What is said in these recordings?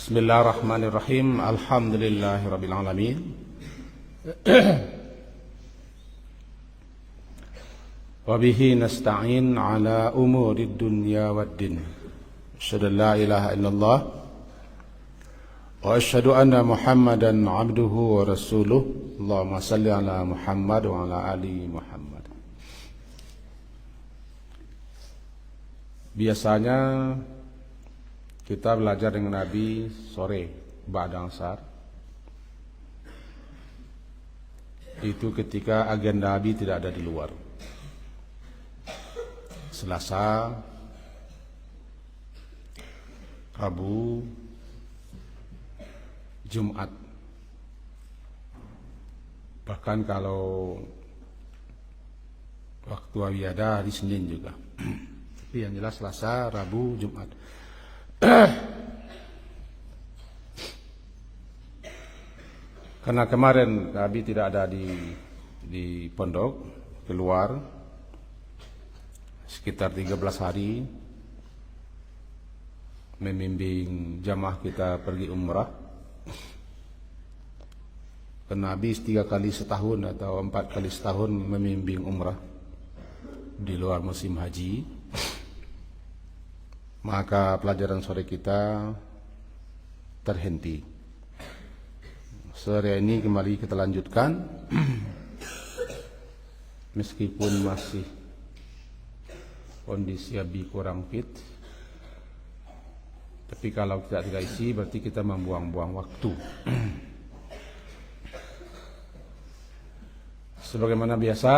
Bismillahirrahmanirrahim. Alhamdulillahirabbil alamin. Wa bihi nasta'in ala umurid dunya waddin. Asyhadu an la ilaha illallah wa asyhadu anna Muhammadan abduhu wa rasuluh. Allahumma salli ala Muhammad wa ala ali Muhammad. Biasanya kita belajar dengan Nabi sore ba'da asar. Itu ketika agenda Nabi tidak ada di luar. Selasa, Rabu, Jumat. Bahkan kalau waktu Nabi ada hari Senin juga. Tapi yang jelas Selasa, Rabu, Jumat. Karena kemarin Nabi tidak ada di pondok, keluar sekitar 13 hari membimbing jamaah kita pergi umrah. Karena Nabi 3 kali setahun atau 4 kali setahun membimbing umrah di luar musim haji. Maka pelajaran sore kita terhenti. Sore ini kembali kita lanjutkan. Meskipun masih kondisi Abi kurang fit, tapi kalau kita tidak isi berarti kita membuang-buang waktu. Sebagaimana biasa,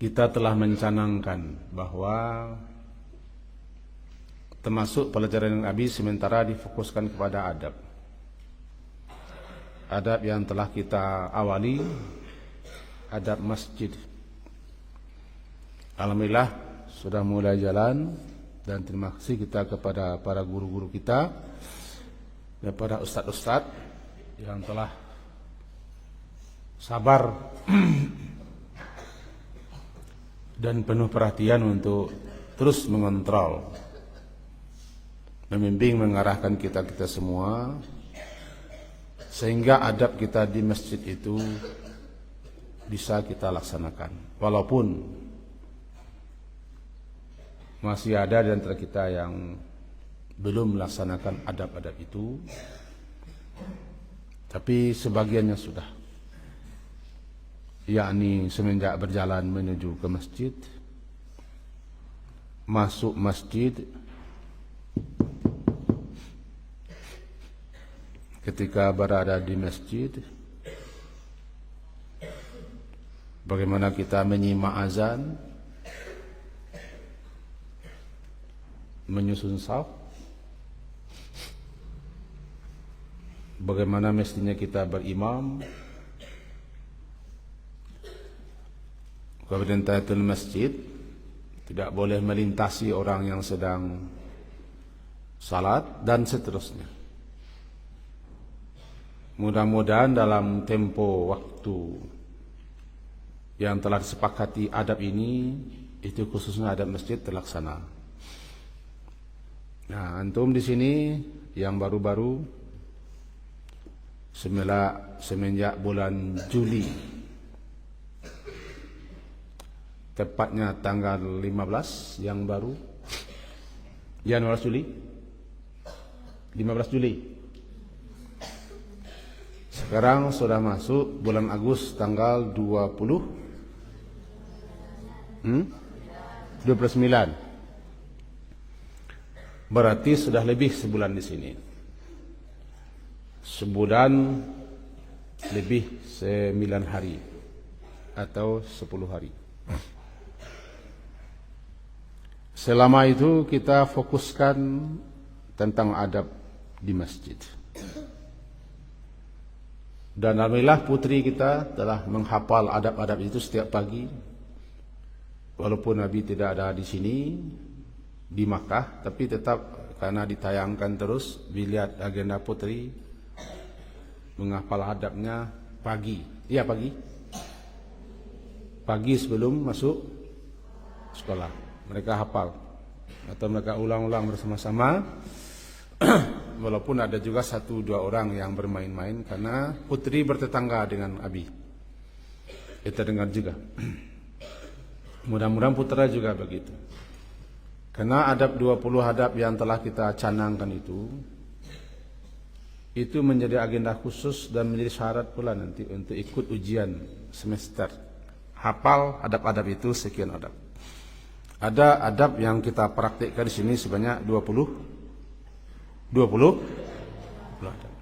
kita telah mencanangkan bahwa termasuk pelajaran Nabi sementara difokuskan kepada adab. Adab yang telah kita awali, adab masjid. Alhamdulillah sudah mulai jalan, dan terima kasih kita kepada para guru-guru kita dan para ustadz-ustadz yang telah sabar dan penuh perhatian untuk terus mengontrol, membimbing, mengarahkan kita semua, sehingga adab kita di masjid itu bisa kita laksanakan. Walaupun masih ada di antara kita yang belum melaksanakan adab-adab itu, tapi sebagiannya sudah, yakni semenjak berjalan menuju ke masjid, masuk masjid, ketika berada di masjid, bagaimana kita menyimak azan, menyusun saf, bagaimana mestinya kita berimam, kemudian tahiyatul masjid, tidak boleh melintasi orang yang sedang salat, dan seterusnya. Mudah-mudahan dalam tempo waktu yang telah disepakati adab ini, itu khususnya adab masjid, terlaksana. Nah, antum di sini yang baru-baru semenjak bulan Juli, tepatnya tanggal 15 yang baru, Januari Juli, 15 Juli. Sekarang sudah masuk bulan Agustus tanggal 29. Berarti sudah lebih sebulan di sini. Sebulan lebih 9 hari atau 10 hari. Selama itu kita fokuskan tentang adab di masjid. Dan alhamdulillah putri kita telah menghafal adab-adab itu setiap pagi. Walaupun Nabi tidak ada di sini, di Makkah, tapi tetap karena ditayangkan terus, dilihat agenda putri menghafal adabnya pagi. Iya, pagi sebelum masuk sekolah mereka hafal atau mereka ulang-ulang bersama-sama Walaupun ada juga 1-2 orang yang bermain-main karena putri bertetangga dengan abi. Kita dengar juga. Mudah-mudahan putra juga begitu. Karena adab 20 adab yang telah kita canangkan itu menjadi agenda khusus dan menjadi syarat pula nanti untuk ikut ujian semester. Hafal adab-adab itu sekian adab. Ada adab yang kita praktikkan di sini sebanyak 20 adab.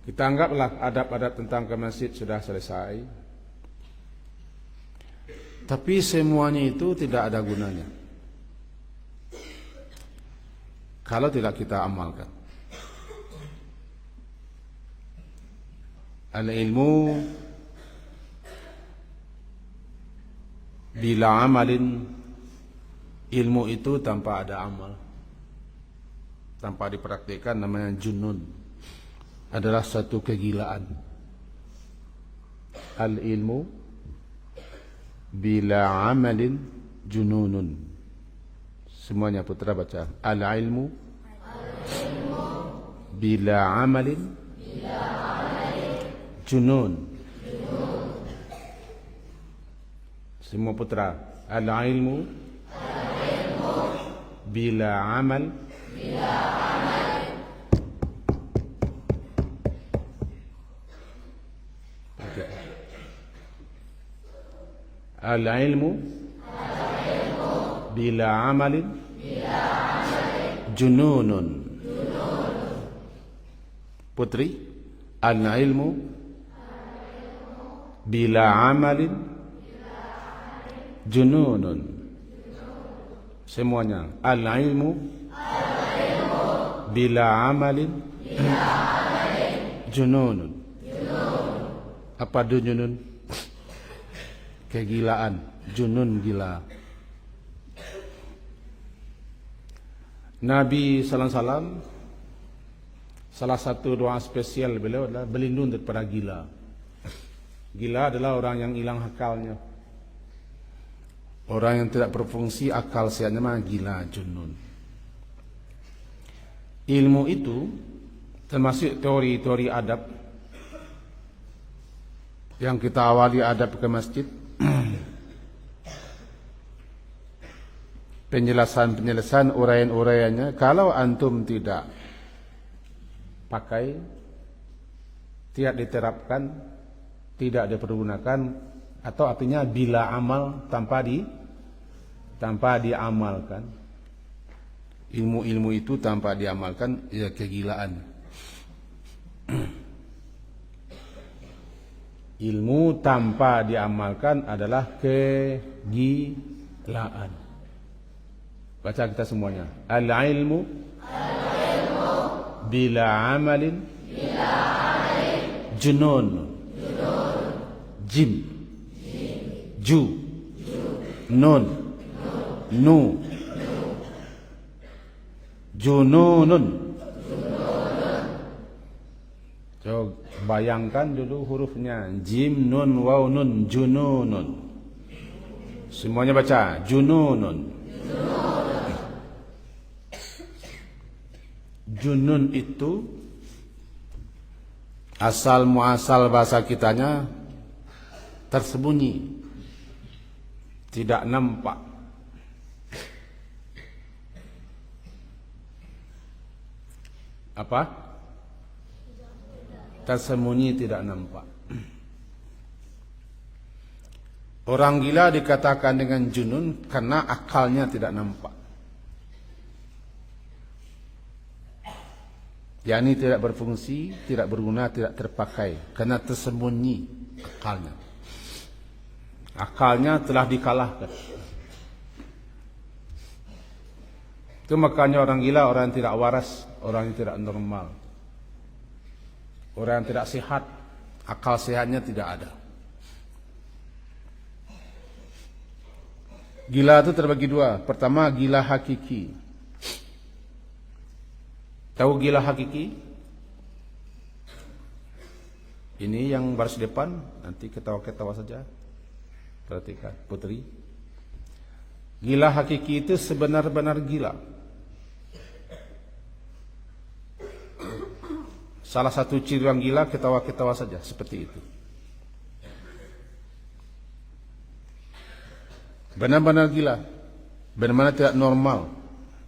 Kita anggaplah adab-adab tentang ke masjid sudah selesai. Tapi semuanya itu tidak ada gunanya kalau tidak kita amalkan. Al-ilmu bila amalin, ilmu itu tanpa ada amal, tanpa dipraktikkan, namanya junun, adalah satu kegilaan. Al-ilmu bila amalin jununun. Semuanya putra baca. Al-ilmu bila amalin junun. Semua putra. Al-ilmu bila amal al-ilmu bila amalin jununun. Putri, al-ilmu bila amalin jununun. Semuanya. Al-ilmu bila amalin jununun. Apa jununun? Kegilaan. Junun, gila. Nabi sallallahu alaihi wasallam, salah satu doa spesial beliau adalah berlindung daripada gila. Gila adalah orang yang hilang akalnya. Orang yang tidak berfungsi akal sehatnya mah gila, junun. Ilmu itu termasuk teori-teori adab yang kita awali adab ke masjid. Penjelasan-penjelasan, uraian-uraiannya, kalau antum tidak pakai, tidak diterapkan, tidak dipergunakan, atau artinya bila amal tanpa diamalkan, ilmu-ilmu itu tanpa diamalkan, ya kegilaan. Ilmu tanpa diamalkan adalah kegilaan. Baca kita semuanya. Al-ilmu bila amalin junun. Jim, ju, nun, nu, jununun. So, bayangkan dulu hurufnya. Jim, nun, waw, nun, jununun. Semuanya baca. Jununun. Junun itu asal muasal bahasa kitanya tersembunyi, tidak nampak. Apa? Tersembunyi, tidak nampak. Orang gila dikatakan dengan junun karena akalnya tidak nampak. yakni tidak berfungsi, tidak berguna, tidak terpakai karena tersembunyi akalnya. Akalnya telah dikalahkan. Itu makanya orang gila, orang yang tidak waras, orang yang tidak normal, orang yang tidak sehat, akal sehatnya tidak ada. Gila itu terbagi dua. Pertama, gila hakiki. Tahu gila hakiki? Ini yang baris depan, nanti ketawa-ketawa saja. Perhatikan, putri. Gila hakiki itu sebenar-benar gila. Salah satu ciri orang gila ketawa-ketawa saja, seperti itu. Benar-benar gila, benar-benar tidak normal,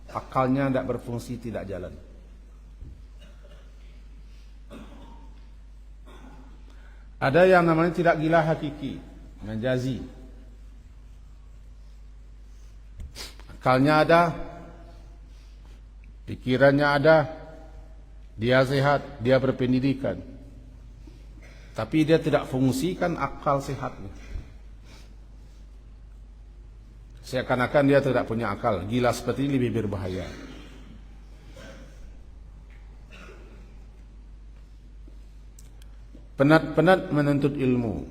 akalnya tidak berfungsi, tidak jalan. Ada yang namanya tidak gila hakiki, majazi. Akalnya ada, pikirannya ada, dia sehat, dia berpendidikan, tapi dia tidak fungsikan akal sehatnya. Seakan-akan dia tidak punya akal. Gila seperti ini lebih berbahaya. Penat-penat menuntut ilmu,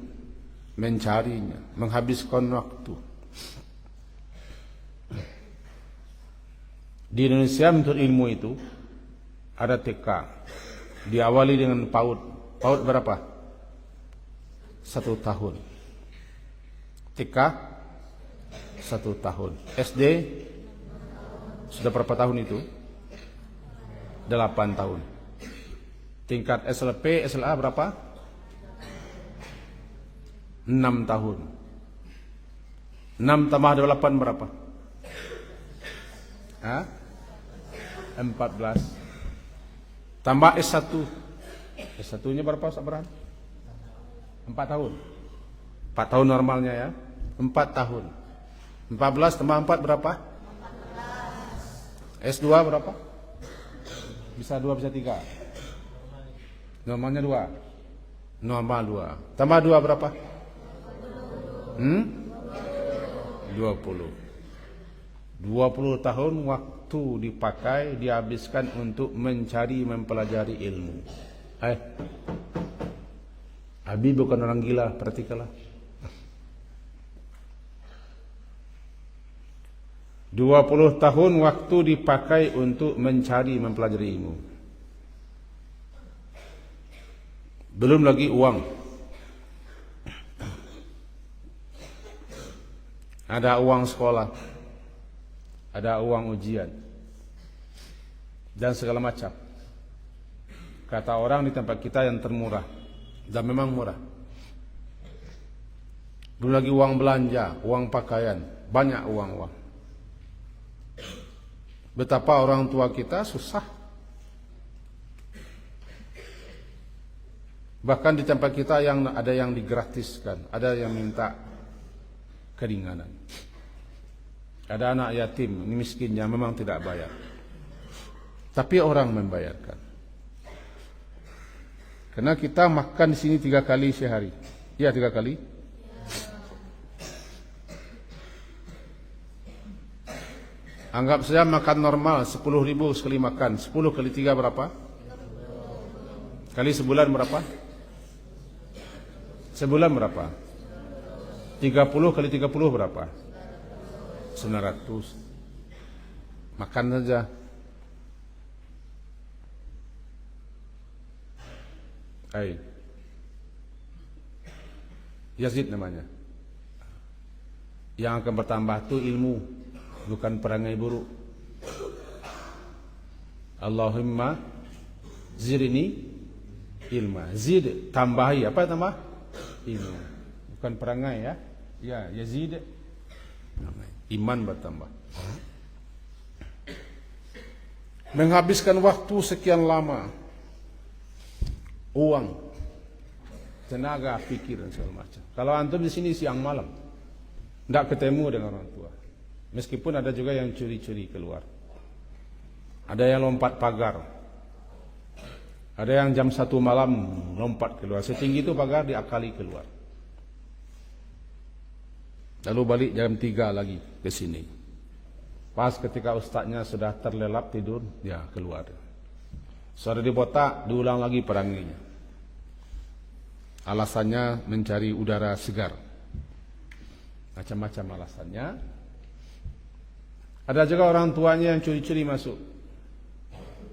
mencarinya, menghabiskan waktu. Di Indonesia menuntut ilmu itu ada TK, diawali dengan PAUD. PAUD berapa? 1 tahun. TK 1 tahun. SD sudah berapa tahun itu? 8 tahun. Tingkat SLP, SLA berapa? 6 tahun. 6 tambah 8 berapa? 14. Tambah S1. S1 nya berapa, Ustaz Farhan? 4 tahun. 4 tahun normalnya ya. 4 tahun. 14 tambah 4 berapa? 14. S2 berapa? Bisa 2, bisa 3. Normalnya 2. Normal 2. Tambah 2 berapa? 20. 20 tahun waktu dipakai, dihabiskan untuk mencari, mempelajari ilmu. Abi bukan orang gila, perhatikanlah. 20 tahun waktu dipakai untuk mencari, mempelajari ilmu. Belum lagi uang. Ada uang sekolah, ada uang ujian, dan segala macam. Kata orang di tempat kita yang termurah, dan memang murah. Belum lagi uang belanja, uang pakaian, banyak uang-uang. Betapa orang tua kita susah. Bahkan di tempat kita yang ada yang digratiskan, ada yang minta keringanan. Ada anak yatim, ini miskinnya memang tidak bayar, tapi orang membayarkan. Karena kita makan di sini 3 kali sehari. Ya, 3 kali. Anggap saja makan normal 10.000 sekali makan. 10 kali 3 berapa? Kali sebulan berapa? Sebulan berapa? 30 kali 30 berapa? 900. Makan saja. Yazid namanya. Yang akan bertambah itu ilmu, bukan perangai buruk. Allahumma zidni ilma. Zid, tambahi. Apa tambah? Ilmu. Bukan perangai ya. Ya, yazid. Iman bertambah. Menghabiskan waktu sekian lama, uang, tenaga, pikir dan segala macam. Kalau antum di sini siang malam, tidak ketemu dengan orang tua. Meskipun ada juga yang curi-curi keluar, ada yang lompat pagar, ada yang jam 1 malam lompat keluar. Setinggi itu pagar diakali keluar, lalu balik jam 3 lagi ke sini. Pas ketika ustaznya sudah terlelap tidur, dia keluar. Sudah dibotak, diulang lagi peranginya. Alasannya mencari udara segar. Macam-macam alasannya. Ada juga orang tuanya yang curi-curi masuk,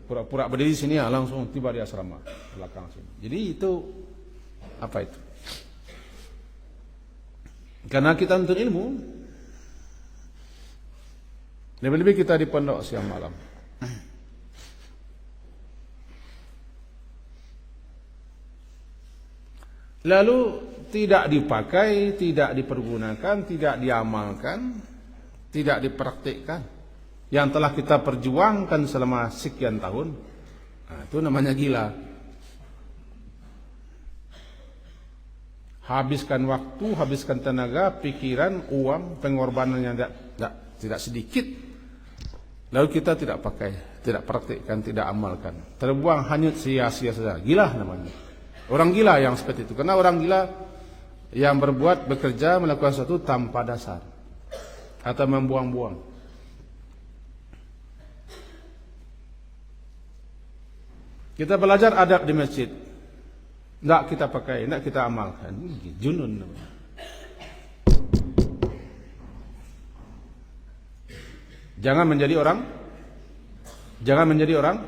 pura-pura berdiri sini, langsung tiba di asrama belakang sini. Jadi itu apa itu? Karena kita nuntut ilmu, lebih-lebih kita di pondok siang malam. lalu tidak dipakai, tidak dipergunakan, tidak diamalkan, tidak dipraktikkan, yang telah kita perjuangkan selama sekian tahun, nah, itu namanya gila. Habiskan waktu, habiskan tenaga, pikiran, uang, pengorbanan yang tidak sedikit, lalu kita tidak pakai, tidak praktikkan, tidak amalkan, terbuang hanyut sia-sia saja. Gila namanya. Orang gila yang seperti itu. Karena orang gila yang berbuat, bekerja, melakukan sesuatu tanpa dasar atau membuang-buang. Kita belajar adab di masjid, tidak kita pakai, tidak kita amalkan. Junun namanya. Jangan menjadi orang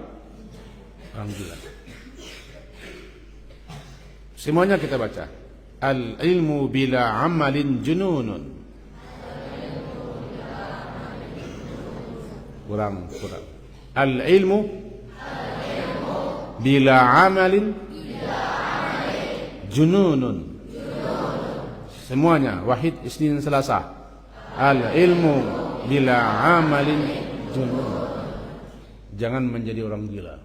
gila. Semuanya kita baca. Al-ilmu bila amalin jununun. Kurang. Al-ilmu bila amalin jununun. Semuanya wahid isnin selasa. Al-ilmu bila amalin jununun. Jangan menjadi orang gila.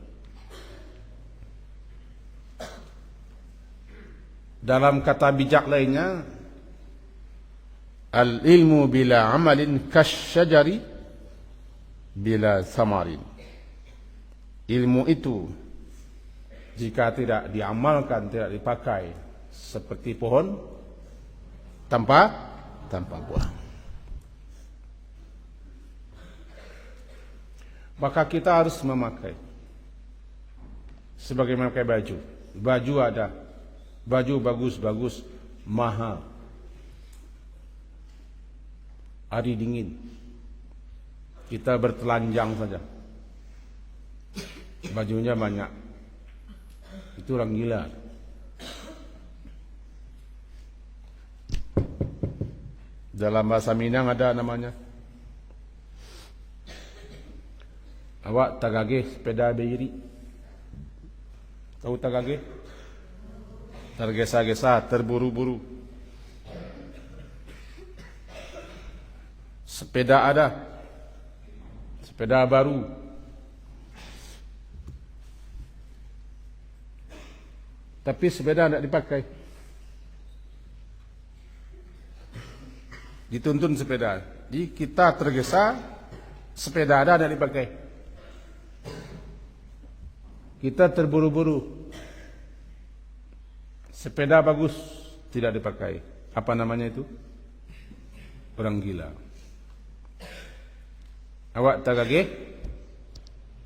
Dalam kata bijak lainnya, al-ilmu bila amalin kasyajari bila samarin. Ilmu itu jika tidak diamalkan, tidak dipakai, seperti pohon tanpa buah. Maka kita harus memakai sebagai memakai baju. Baju ada, baju bagus-bagus, mahal. Hari dingin, kita bertelanjang saja, bajunya banyak. Itu orang gila. Dalam bahasa Minang ada namanya, awak tagage sepeda beiri. Tahu tagage? Tergesa-gesa, terburu-buru. Sepeda ada, sepeda baru. Tapi sepeda tidak dipakai. Dituntun sepeda. Jadi kita tergesa, sepeda ada tidak dipakai. Kita terburu-buru, sepeda bagus tidak dipakai. Apa namanya itu? Orang gila. Awak tagage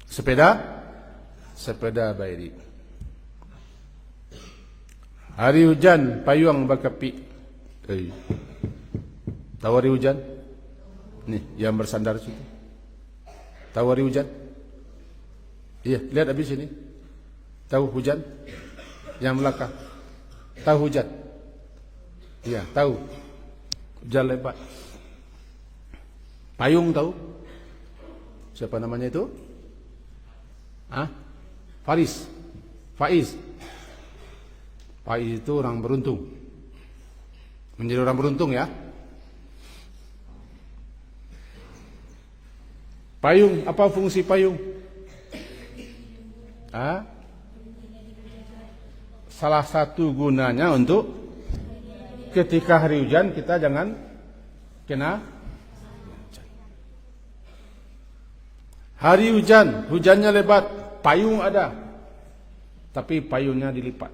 sepeda bairi. Hari hujan payung bakapi. Tahu hari hujan? Nih yang bersandar situ. Tahu hari hujan? Iya, lihat habis ini. Tahu hujan? Yang belakang. Tahu hujan? Iya, tahu. Hujan lebat. Payung tahu? Siapa namanya itu? Faiz. Faiz itu orang beruntung. Menjadi orang beruntung ya. Payung, apa fungsi payung? Salah satu gunanya untuk ketika hari hujan kita jangan kena hujan. Hari hujan, hujannya lebat, payung ada, tapi payungnya dilipat,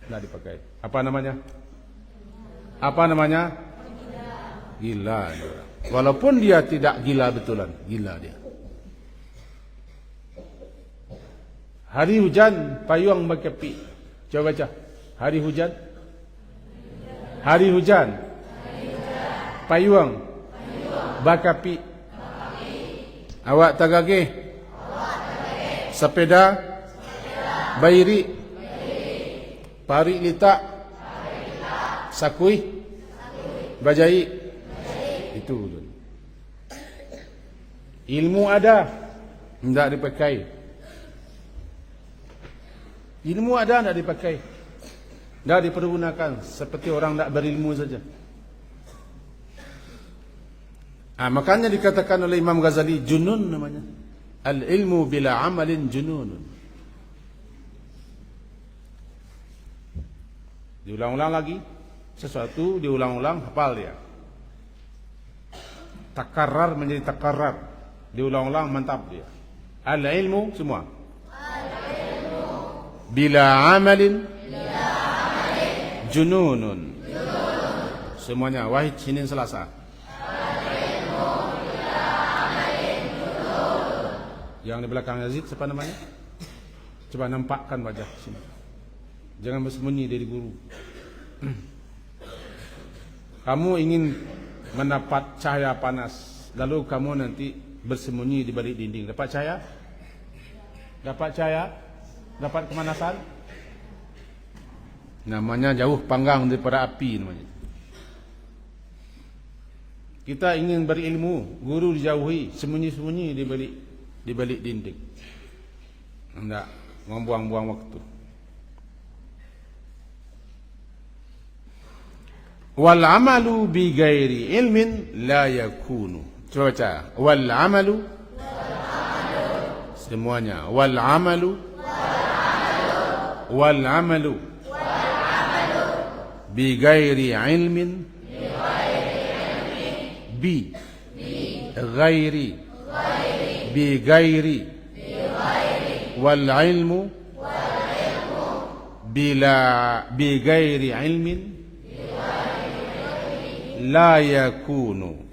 tidak dipakai. Apa namanya? Gila. Walaupun dia tidak gila betulan, gila dia. Hari hujan, payung berkepi. Coba baca. Hari hujan. Payung. Bakapi. Awak tagage. Sepeda. Bairi. Pari litak. Sakui. Bajai. Itu. Ilmu ada, tidak dipakai. Ilmu ada, tidak dipakai. Tidak dipergunakan seperti orang tidak berilmu saja. Makanya dikatakan oleh Imam Ghazali, junun namanya. Al-ilmu bila amalin jununun. Diulang-ulang lagi, sesuatu diulang-ulang, hafal dia. Takarrar menjadi takarrar, diulang-ulang, mantap dia. Al-ilmu semua. Al-ilmu bila amalin jununun. Semuanya Wahid Senin Selasa. Al-ilmu bila amalin jununun. Yang di belakang Yazid siapa namanya? Coba nampakkan wajah sini. Jangan bersembunyi dari guru. Kamu ingin mendapat cahaya panas, lalu kamu nanti bersembunyi di balik dinding. Dapat cahaya? Dapat cahaya? Dapat kemanasan? Namanya jauh panggang daripada api namanya. Kita ingin berilmu, guru dijauhi, sembunyi-sembunyi di balik dinding. Tidak, membuang-buang waktu. Wal amalu bi ghairi ilmin la yakunu. Coba baca. Wal amalu semuanya. Wal amalu bi ghairi ilmin bi ghairi wal ilmu bila bi ghairi ilmin la yakunu.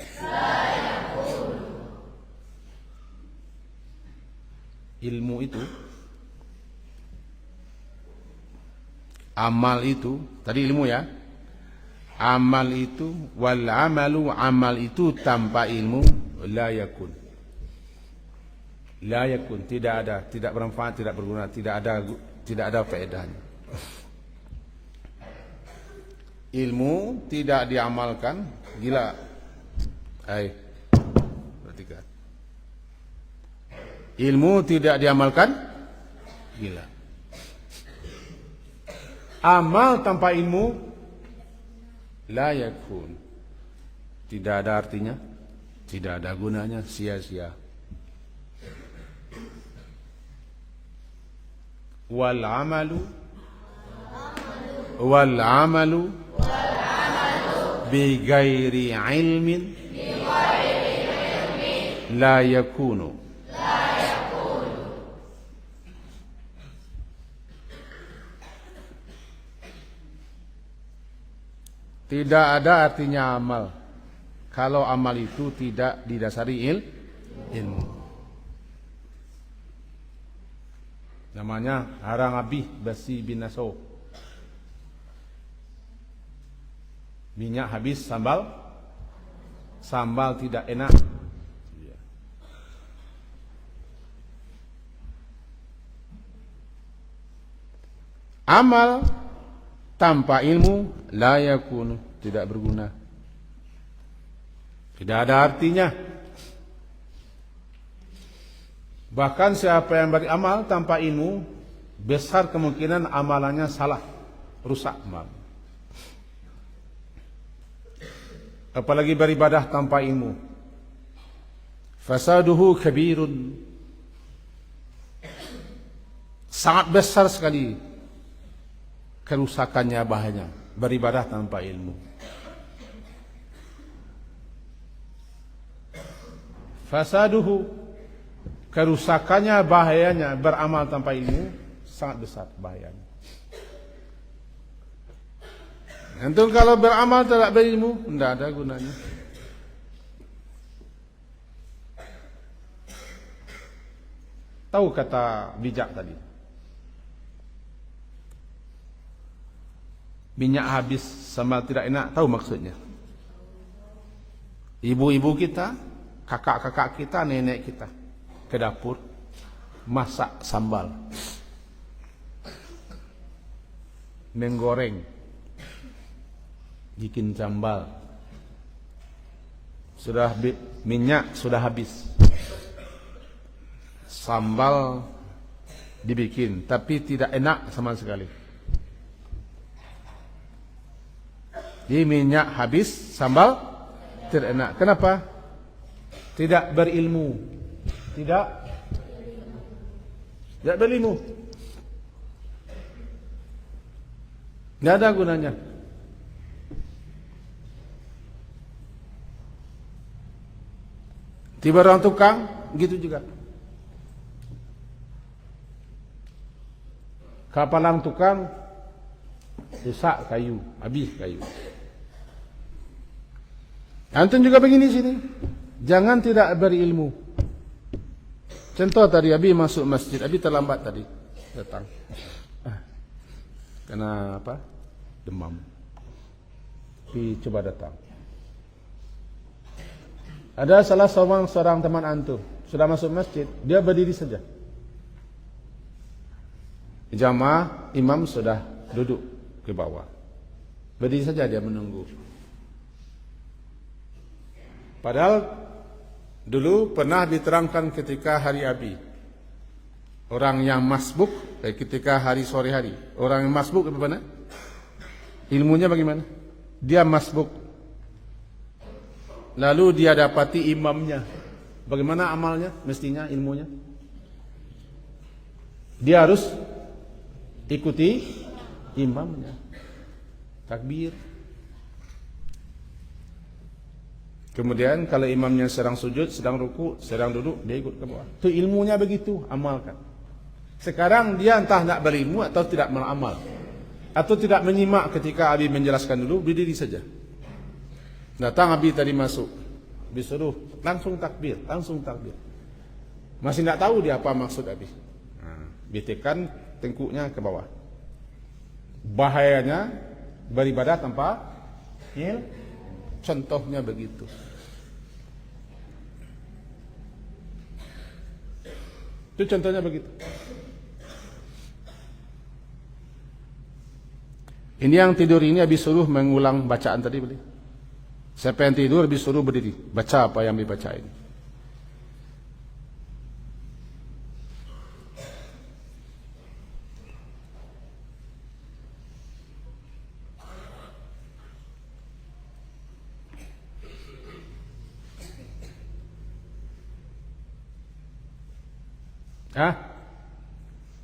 Ilmu itu, amal itu, tadi ilmu ya. Amal itu, wal amalu, amal itu tanpa ilmu la yakun. La yakun, tidak ada, tidak bermanfaat, tidak berguna, tidak ada faedahnya. Ilmu tidak diamalkan, gila. Perhatikan. Ilmu tidak diamalkan, gila. Amal tanpa ilmu la yakun. Tidak ada artinya, tidak ada gunanya, sia-sia. Wal amalu bi ghairi ilmin la yakunu. Tidak ada artinya amal kalau amal itu tidak didasari ilmu. Namanya harang abih basi binaso. Minyak habis, sambal tidak enak. Amal tanpa ilmu la yakunu, tidak berguna, tidak ada artinya. Bahkan siapa yang beramal tanpa ilmu, besar kemungkinan amalannya salah, rusak amal. Apalagi beribadah tanpa ilmu, fasaduhu kabirun, sangat besar sekali kerusakannya, bahayanya beribadah tanpa ilmu. Fasaduhu, kerusakannya, bahayanya beramal tanpa ilmu sangat besar bahayanya. Antum kalau beramal tidak berilmu, tidak ada gunanya. Tahu kata bijak tadi? Minyak habis, sambal tidak enak, tahu maksudnya? Ibu-ibu kita, kakak-kakak kita, nenek kita ke dapur masak sambal, menggoreng, bikin sambal, sudah minyak sudah habis, sambal dibikin tapi tidak enak sama sekali. Jadi minyak habis, sambal tidak enak. Kenapa? Tidak berilmu. Tidak berilmu. Tidak ada gunanya. Tiba orang tukang, gitu juga. Kapalang tukang, rusak kayu, habis kayu. Antum juga begini sini. Jangan tidak berilmu. Contoh tadi Abi masuk masjid, Abi terlambat tadi datang. Kena apa? Demam. Abi coba datang. Ada salah seorang teman antum sudah masuk masjid, dia berdiri saja. Jamaah imam sudah duduk ke bawah. Berdiri saja dia menunggu. Padahal dulu pernah diterangkan ketika hari Abi. Orang yang masbuk ketika hari sore hari. Orang yang masbuk bagaimana? Ilmunya bagaimana? Dia masbuk. Lalu dia dapati imamnya. Bagaimana amalnya? Mestinya ilmunya. Dia harus ikuti imamnya. Takbir. Kemudian kalau imamnya sedang sujud, sedang ruku, sedang duduk, dia ikut ke bawah. Itu ilmunya begitu, amalkan. Sekarang dia entah nak berilmu atau tidak beramal. Atau tidak menyimak ketika Abi menjelaskan dulu, berdiri saja. Datang Abi tadi masuk, disuruh langsung takbir, Masih tidak tahu dia apa maksud Abi. Bitekan tengkuknya ke bawah. Bahayanya beribadah tanpa ilmu. Contohnya begitu. Itu contohnya begitu. Ini yang tidur ini habis suruh mengulang bacaan tadi boleh. Siapa yang tidur habis suruh berdiri, baca apa yang dibacain.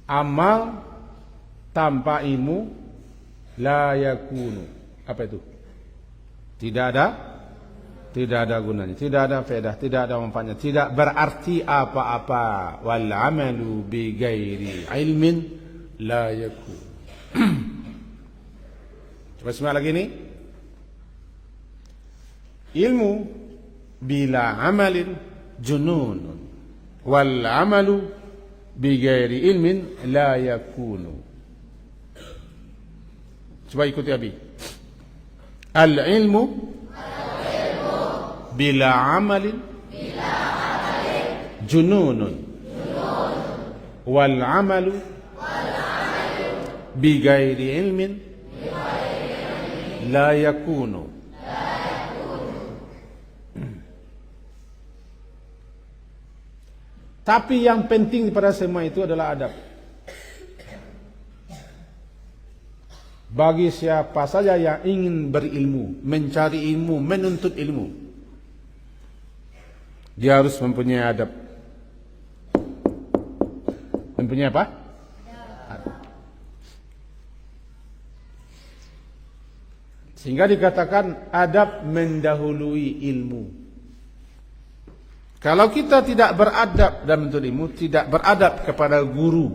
Amal tanpa ilmu la yakunu. Apa itu? Tidak ada gunanya, tidak ada faedah, tidak ada manfaatnya, tidak berarti apa-apa. Wal amalu bi ghairi ilmin la yakun. Coba semak lagi nih. Ilmu bila amalin jununun. Wal amalu bi ghairi ilmin la yakunu. Coba ikuti Abi. Al-ilmu bila amalin jununun. Wal amalu bi ghairi ilmin la yakunu. Tapi yang penting pada semua itu adalah adab. Bagi siapa saja yang ingin berilmu, mencari ilmu, menuntut ilmu, dia harus mempunyai adab. Mempunyai apa? Adab. Sehingga dikatakan adab mendahului ilmu. Kalau kita tidak beradab dalam menuntut ilmu, tidak beradab kepada guru,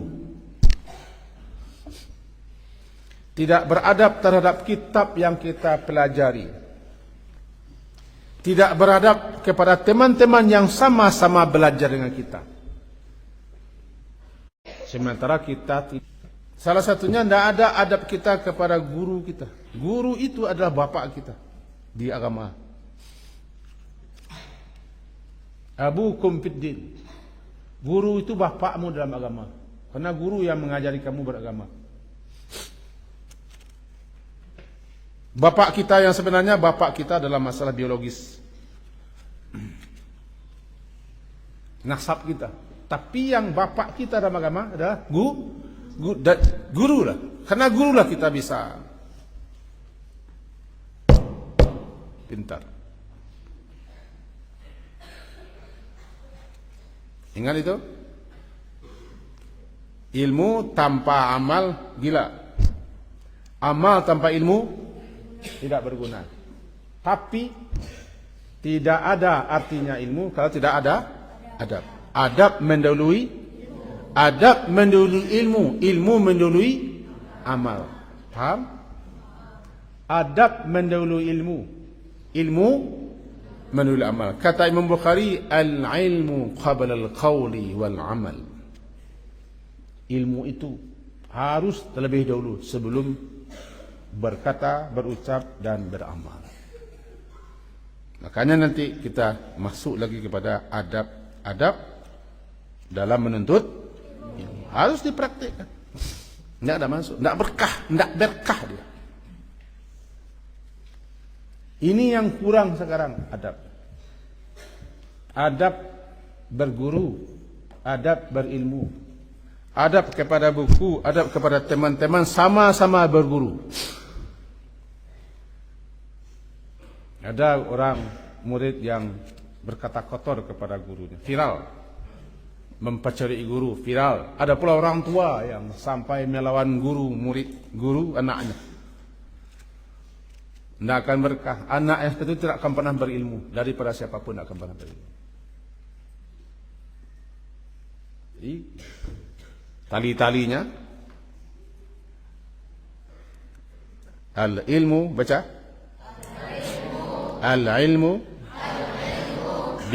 tidak beradab terhadap kitab yang kita pelajari, tidak beradab kepada teman-teman yang sama-sama belajar dengan kita, sementara kita salah satunya tidak ada adab kita kepada guru kita. Guru itu adalah bapak kita di agama. Abukum fiddin. Guru itu bapakmu dalam agama, karena guru yang mengajari kamu beragama. Bapak kita yang sebenarnya bapak kita dalam masalah biologis, nasab kita. Tapi yang bapak kita dalam agama adalah guru lah. Karena guru lah kita bisa pintar. Ingat itu? Ilmu tanpa amal gila. Amal tanpa ilmu tidak berguna. Tapi tidak ada artinya ilmu kalau tidak ada adab. Adab mendahului ilmu, ilmu mendahului amal. Paham? Adab mendahului ilmu, ilmu mendahului amal. Kata Imam Bukhari, al-ilmu qabla al-qawli wal-amal. Ilmu itu harus terlebih dahulu sebelum berkata, berucap dan beramal. Makanya nanti kita masuk lagi kepada adab dalam menuntut ilmu. Harus dipraktikkan. Tidak ada masuk, tidak berkah dia. Ini yang kurang sekarang, adab. Adab berguru, adab berilmu, adab kepada buku, adab kepada teman-teman, sama-sama berguru. Ada orang murid yang berkata kotor kepada gurunya, viral, mempacari guru, viral. Ada pula orang tua yang sampai melawan guru anaknya. Tidak akan berkah. Anak itu tidak akan pernah berilmu. Daripada siapapun tidak akan pernah berilmu. Jadi, tali-talinya al-ilmu, baca, al-ilmu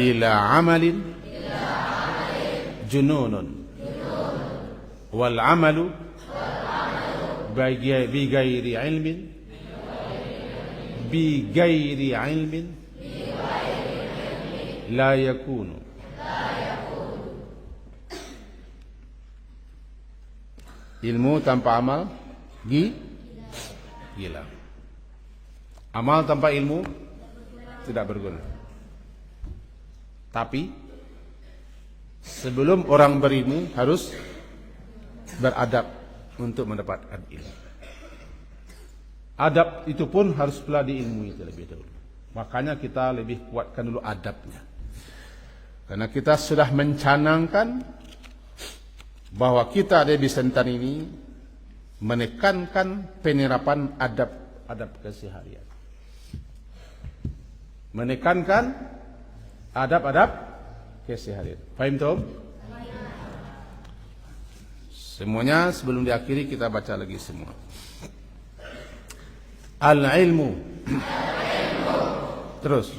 bila amalin jununun wal amalu bi ghairi ilmin la yakunu. Ilmu tanpa amal gila. Amal tanpa ilmu tidak berguna. Tapi sebelum orang berilmu harus beradab untuk mendapatkan ilmu. Adab itu pun harus pula diilmui terlebih dahulu. Makanya kita lebih kuatkan dulu adabnya. Karena kita sudah mencanangkan bahwa kita ada di Sentan ini menekankan penerapan adab keseharian. Menekankan adab keseharian. Faham tuh? Semuanya sebelum diakhiri kita baca lagi semua. Al-ilmu. Terus.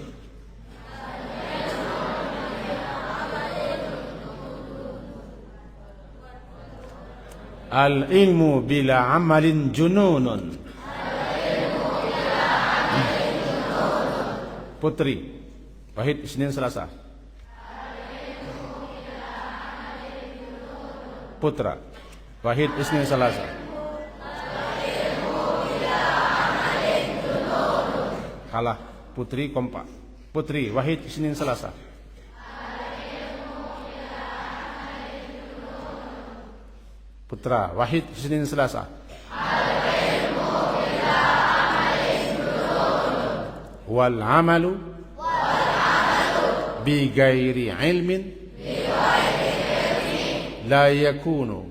Al-ilmu bila amalin jununun. Putri, Wahid, Isnin, Selasa. Putra, Wahid, Isnin, Selasa. Kalah, Putri, kompak. Putri, Wahid, Isnin, Selasa. Putra, Wahid, Isnin, Selasa. Wal amalu bi ghairi ilmin la yakunu.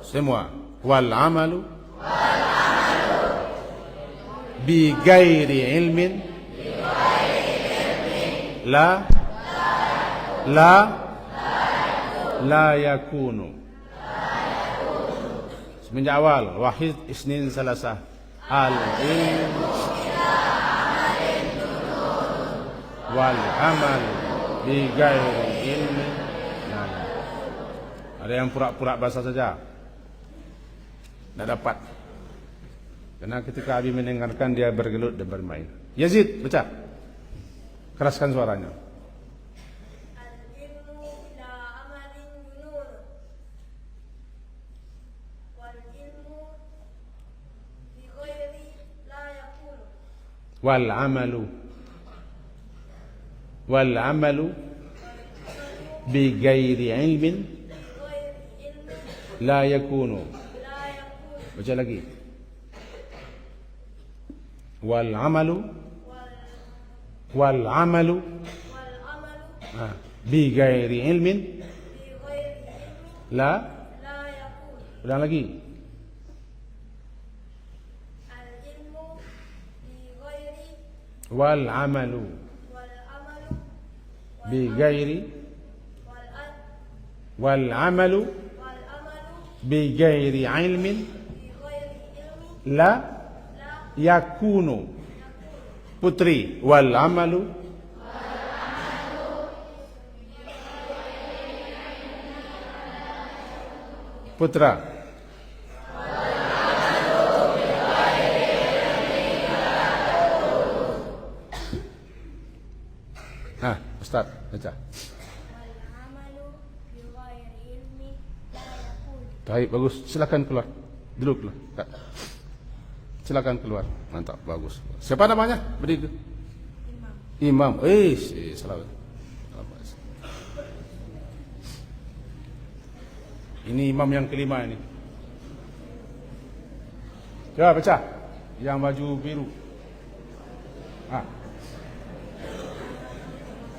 Semua. Wal amalu bi ghairi ilmin la yakunu. Semenjak awal, Wahid, Isnin, Selasa. Al-ilmu wal amal bi ghairi ilmi. Ada yang pura-pura bahasa saja, tidak dapat. Karena ketika Abi mendengarkan dia bergelut dan bermain. Yazid, baca. Keraskan suaranya. Wal amalu bi ghairi ilmin la yakunu. Baca lagi. wal amalu wal amalu bi ghairi ilmin la. Ulang lagi. Wal amalu bi ghairi wal amalu bi ghairi ilmin la yakunu. Putri, wal amalu putra. Ustaz, baca. Baik, bagus. Silakan keluar. Dulu keluar. Silakan keluar. Mantap, bagus. Siapa namanya? Berdiri. Imam. Salam. Ini imam yang kelima ini. Coba baca. Yang baju biru.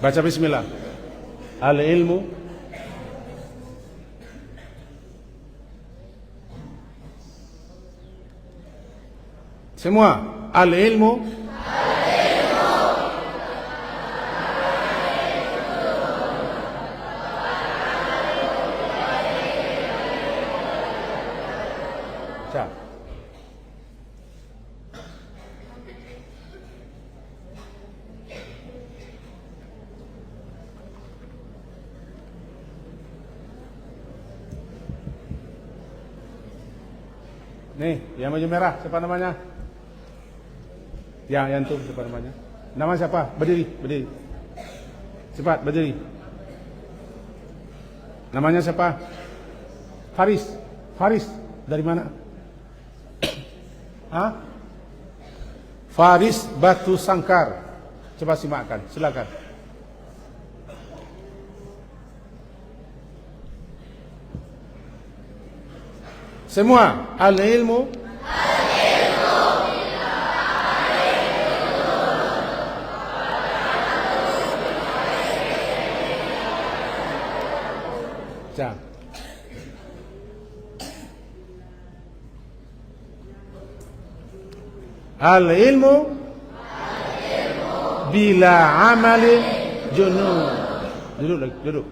Baca bismillah. Al-ilmu semua. Al-ilmu baca. Nih, yang baju merah, siapa namanya? Yang tuh, siapa namanya? Nama siapa? Berdiri, berdiri. Cepat, berdiri. Namanya siapa? Faris. Faris, dari mana? Faris Batu Sangkar. Coba simakkan, silakan. Semua. Al-ilmu baca. Al-ilmu bila amali junun. Duduk.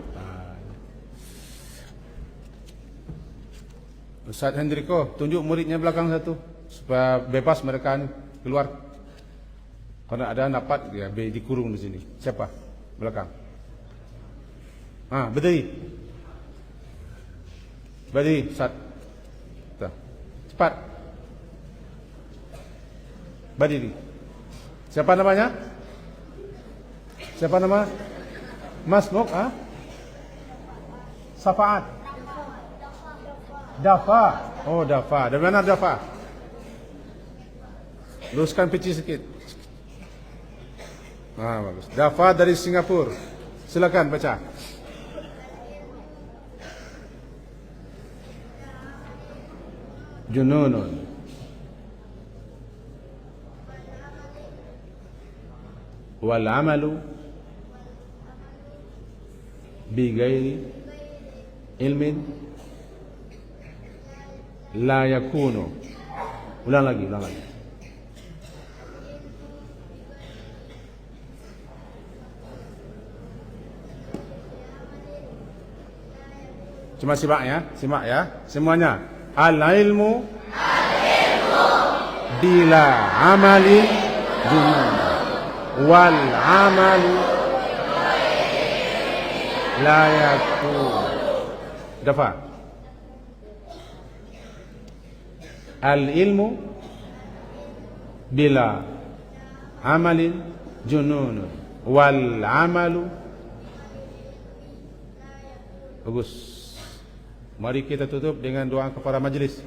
Ustaz Hendriko, tunjuk muridnya belakang satu supaya bebas mereka ini keluar. Kalau ada dapat ya dikurung di sini. Siapa? Belakang. Berdiri. Berdiri, Ustaz. Cepat. Berdiri. Siapa namanya? Siapa nama? Mas Nuk, Safaat. Dafa. Oh, Dafa. Dari mana Dafa? Luruskan peci sikit. Bagus. Dafa dari Singapura. Silakan baca. Jununun. Wal amalu bi ghairi ilmin la yakunu. Ulang lagi. Cuma simak ya, semuanya. Al-ilmu bila amali junun wal amalu la yakunu. Dafa. Al-ilmu bila amalin junun wal amalu. Bagus. Mari kita tutup dengan doa kepada majelis.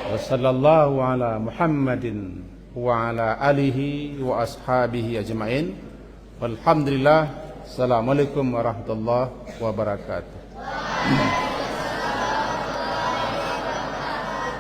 Wassallallahu ala Muhammadin wa ala alihi wa ashabihi ajma'in. Walhamdulillah, Assalamualaikum warahmatullahi wabarakatuh.